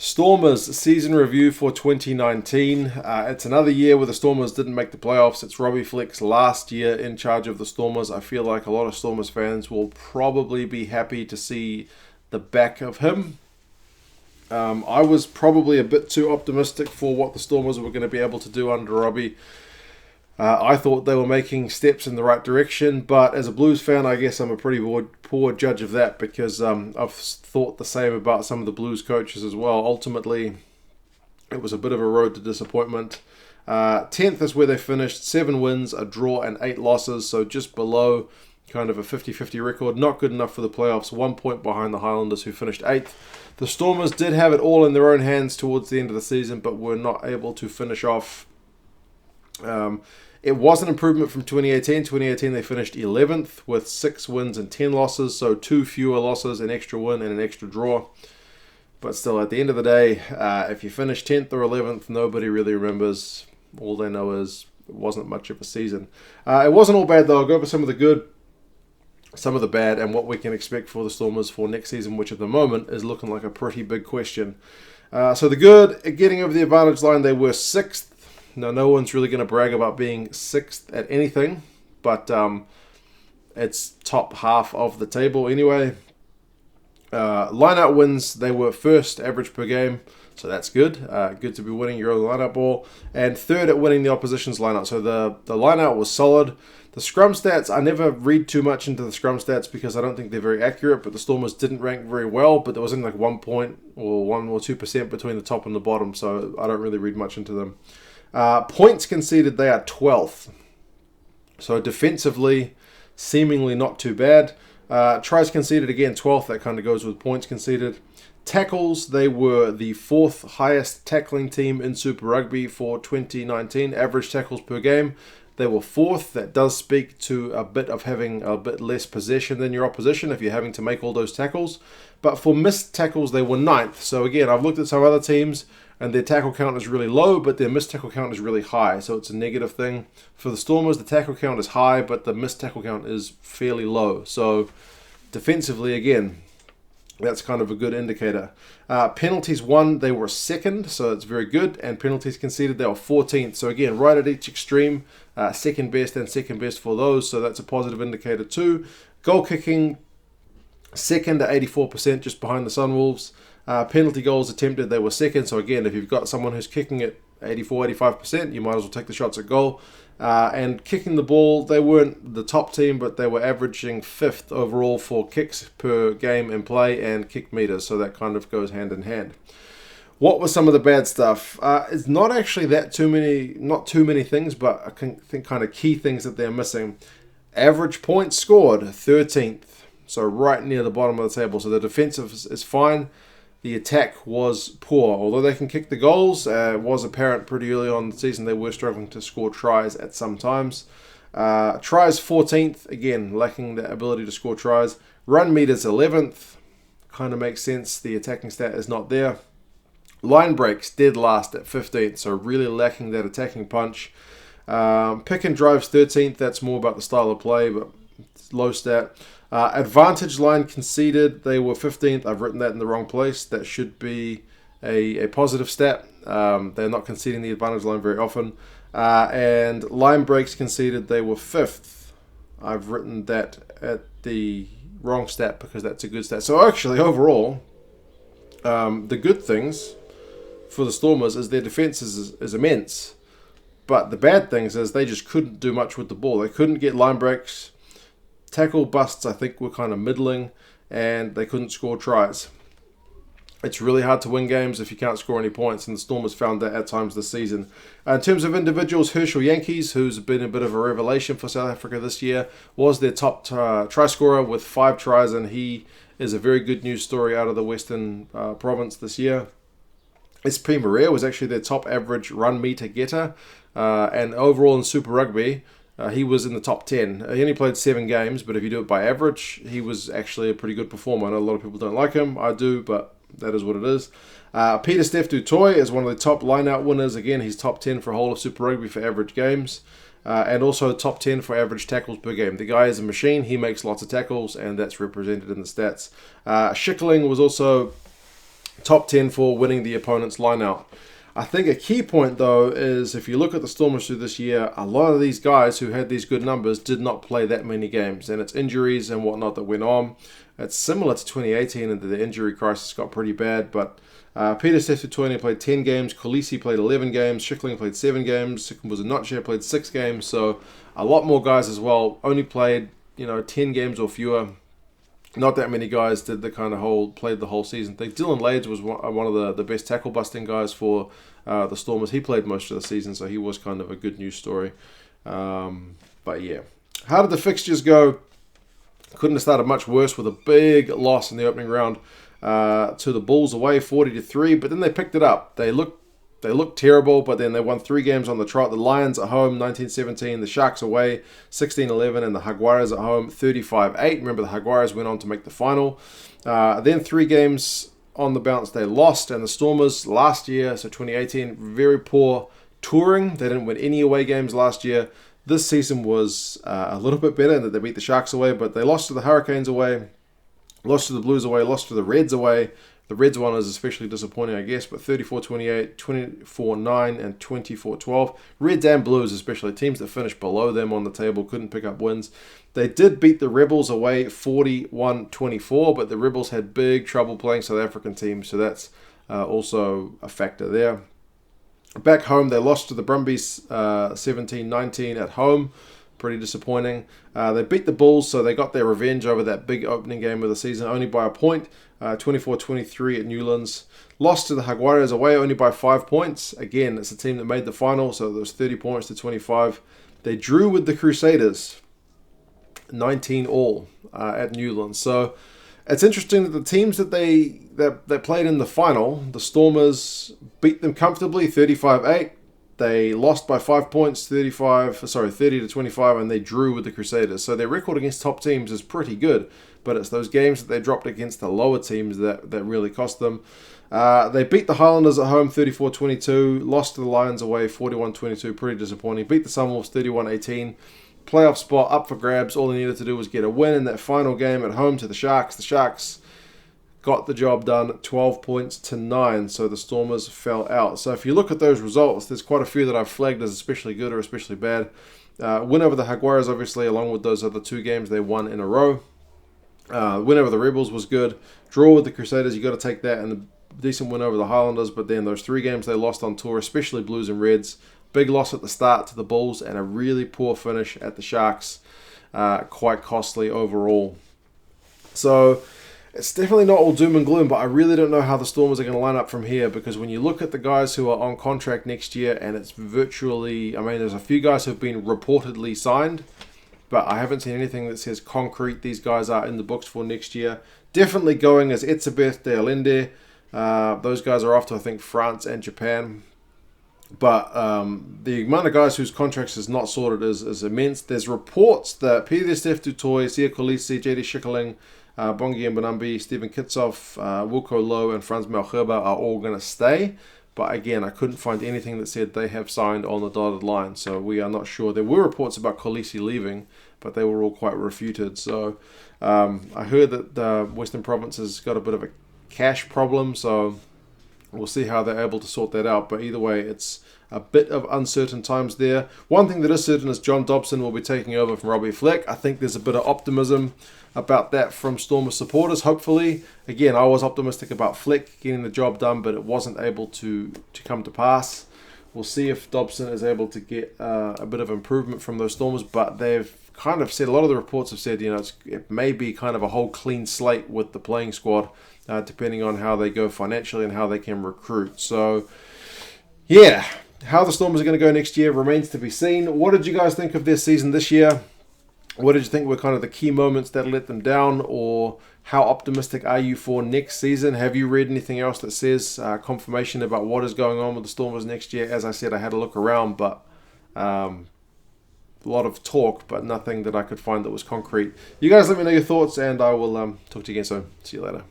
Stormers season review for 2019. It's another year where the Stormers didn't make the playoffs. It's Robbie Fleck's last year in charge of the Stormers. I feel like a lot of Stormers fans will probably be happy to see the back of him. I was probably a bit too optimistic for what the Stormers were going to be able to do under Robbie. I thought they were making steps in the right direction, but as a Blues fan, I guess I'm a pretty poor judge of that because I've thought the same about some of the Blues coaches as well. Ultimately, it was a bit of a road to disappointment. 10th is where they finished, 7 wins, a draw, and 8 losses, so just below kind of a 50-50 record. Not good enough for the playoffs, 1 point behind the Highlanders, who finished 8th. The Stormers did have it all in their own hands towards the end of the season, but were not able to finish off. It was an improvement from 2018. 2018 they finished 11th with 6 wins and 10 losses, so 2 fewer losses, an extra win and an extra draw. But still, at the end of the day, if you finish 10th or 11th, nobody really remembers. All they know is it wasn't much of a season. It wasn't all bad though. I'll go over some of the good, some of the bad, and what we can expect for the Stormers for next season, which at the moment is looking like a pretty big question. So the good, getting over the advantage line, they were 6th. Now, no one's really going to brag about being 6th at anything, but it's top half of the table anyway. Line-out wins, they were 1st average per game, so that's good. Good to be winning your own line-out ball. And 3rd at winning the opposition's line-out, so the line-out was solid. The scrum stats, I never read too much into the scrum stats because I don't think they're very accurate, but the Stormers didn't rank very well, but there was only like 1 point or 1 or 2% between the top and the bottom, so I don't really read much into them. Points conceded, they are 12th. So defensively, seemingly not too bad. Tries conceded, again, 12th. That kind of goes with points conceded. Tackles, they were the 4th highest tackling team in Super Rugby for 2019. Average tackles per game, they were 4th. That does speak to a bit of having a bit less possession than your opposition if you're having to make all those tackles. But for missed tackles, they were 9th. So again, I've looked at some other teams, and their tackle count is really low, but their missed tackle count is really high. So it's a negative thing. For the Stormers, the tackle count is high, but the missed tackle count is fairly low. So defensively, again, that's kind of a good indicator. Penalties won, they were 2nd, so it's very good. And penalties conceded, they were 14th. So again, right at each extreme, second best and second best for those. So that's a positive indicator too. Goal kicking, 2nd at 84%, just behind the Sunwolves. Penalty goals attempted, they were 2nd. So again, if you've got someone who's kicking at 84-85%, you might as well take the shots at goal. And kicking the ball, they weren't the top team, but they were averaging 5th overall for kicks per game in play and kick meters. So that kind of goes hand in hand. What was some of the bad stuff? It's not actually not too many things, but I think kind of key things that they're missing. Average points scored, 13th. So right near the bottom of the table. So the defensive is fine. The attack was poor. Although they can kick the goals, it was apparent pretty early on in the season they were struggling to score tries at some times. Tries 14th, again, lacking the ability to score tries. Run meters 11th, kind of makes sense. The attacking stat is not there. Line breaks dead last at 15th, so really lacking that attacking punch. Pick and drives 13th, that's more about the style of play, but it's low stat. Advantage line conceded, they were 15th. I've written that in the wrong place. That should be a positive stat. They're not conceding the advantage line very often. And line breaks conceded, they were 5th. I've written that at the wrong stat because that's a good stat. So actually, overall, the good things for the Stormers is their defense is immense. But the bad things is they just couldn't do much with the ball. They couldn't get line breaks. Tackle busts, I think, were kind of middling, and they couldn't score tries. It's really hard to win games if you can't score any points, and the Stormers found that at times this season. In terms of individuals, Herschel Yankees, who's been a bit of a revelation for South Africa this year, was their top try scorer with 5 tries, and he is a very good news story out of the Western Province this year. SP Maria was actually their top average run meter getter, and overall in Super Rugby, he was in the top 10. He only played 7 games, but if you do it by average, he was actually a pretty good performer. I know a lot of people don't like him. I do, but that is what it is. Peter Steph du Toit is one of the top line-out winners. Again, he's top 10 for whole of Super Rugby for average games. And also top 10 for average tackles per game. The guy is a machine. He makes lots of tackles, and that's represented in the stats. Schickling was also top 10 for winning the opponent's line-out. I think a key point, though, is if you look at the Stormers through this year, a lot of these guys who had these good numbers did not play that many games, and it's injuries and whatnot that went on. It's similar to 2018, and the injury crisis got pretty bad, but Peter Steph-Tutoiene played 10 games, Khaleesi played 11 games, Schickling played 7 games, Sikambuza-Noche played 6 games, so a lot more guys as well only played 10 games or fewer. Not that many guys did the kind of played the whole season thing. Dylan Lades was one of the best tackle busting guys for the Stormers. He played most of the season, so he was kind of a good news story. But yeah, how did the fixtures go? Couldn't have started much worse with a big loss in the opening round to the Bulls away, 40-3. But then they picked it up. They looked terrible, but then they won 3 games on the trot. The Lions at home, 19-17. The Sharks away, 16-11. And the Jaguares at home, 35-8. Remember, the Jaguares went on to make the final. Then 3 games on the bounce they lost. And the Stormers last year, so 2018, very poor touring. They didn't win any away games last year. This season was a little bit better in that they beat the Sharks away, but they lost to the Hurricanes away, lost to the Blues away, lost to the Reds away. The Reds one is especially disappointing, I guess, but 34-28, 24-9, and 24-12. Reds and Blues, especially teams that finished below them on the table, couldn't pick up wins. They did beat the Rebels away 41-24, but the Rebels had big trouble playing South African teams, so that's also a factor there. Back home, they lost to the Brumbies 17-19 at home. Pretty disappointing. They beat the Bulls, so they got their revenge over that big opening game of the season, only by a point, 24-23 at Newlands. Lost to the Jaguares away, only by 5 points. Again, it's a team that made the final, so there was 30 points to 25. They drew with the Crusaders, 19 all at Newlands. So it's interesting that the teams that they played in the final, the Stormers beat them comfortably, 35-8. They lost by 5 points, 30-25, and they drew with the Crusaders. So their record against top teams is pretty good, but it's those games that they dropped against the lower teams that really cost them. They beat the Highlanders at home 34-22, lost to the Lions away 41-22, pretty disappointing. Beat the Sunwolves 31-18. Playoff spot up for grabs. All they needed to do was get a win in that final game at home to the Sharks. The Sharks got the job done, 12 points to 9, so the Stormers fell out. So if you look at those results, there's quite a few that I've flagged as especially good or especially bad. Win over the Jaguares, obviously, along with those other 2 games they won in a row. Win over the Rebels was good. Draw with the Crusaders, you got to take that, and a decent win over the Highlanders, but then those 3 games they lost on tour, especially Blues and Reds. Big loss at the start to the Bulls and a really poor finish at the Sharks. Quite costly overall. So it's definitely not all doom and gloom, but I really don't know how the Stormers are going to line up from here, because when you look at the guys who are on contract next year, and it's virtually, there's a few guys who have been reportedly signed, but I haven't seen anything that says concrete these guys are in the books for next year. Definitely going as Etzebeth, De Allende. Those guys are off to, I think, France and Japan. But the amount of guys whose contracts is not sorted is immense. There's reports that Peter Steph-Tutoiene, Sia Khaleesi, JD Schickling, Bongi Mbonambi, Stephen Kitsoff, Wilco Lowe, and Franz Malherbe are all going to stay. But again, I couldn't find anything that said they have signed on the dotted line. So we are not sure. There were reports about Khaleesi leaving, but they were all quite refuted. So I heard that the Western Province has got a bit of a cash problem. So we'll see how they're able to sort that out. But either way, it's a bit of uncertain times there. One thing that is certain is John Dobson will be taking over from Robbie Fleck. I think there's a bit of optimism about that from Stormer supporters, hopefully. Again, I was optimistic about Fleck getting the job done, but it wasn't able to come to pass. We'll see if Dobson is able to get a bit of improvement from those Stormers, but they've kind of said, a lot of the reports have said, it may be kind of a whole clean slate with the playing squad, depending on how they go financially and how they can recruit. So, yeah, how the Stormers are going to go next year remains to be seen. What did you guys think of their season this year? What did you think were kind of the key moments that let them down, or how optimistic are you for next season? Have you read anything else that says confirmation about what is going on with the Stormers next year? As I said, I had a look around, but a lot of talk, but nothing that I could find that was concrete. You guys let me know your thoughts, and I will talk to you again soon. See you later.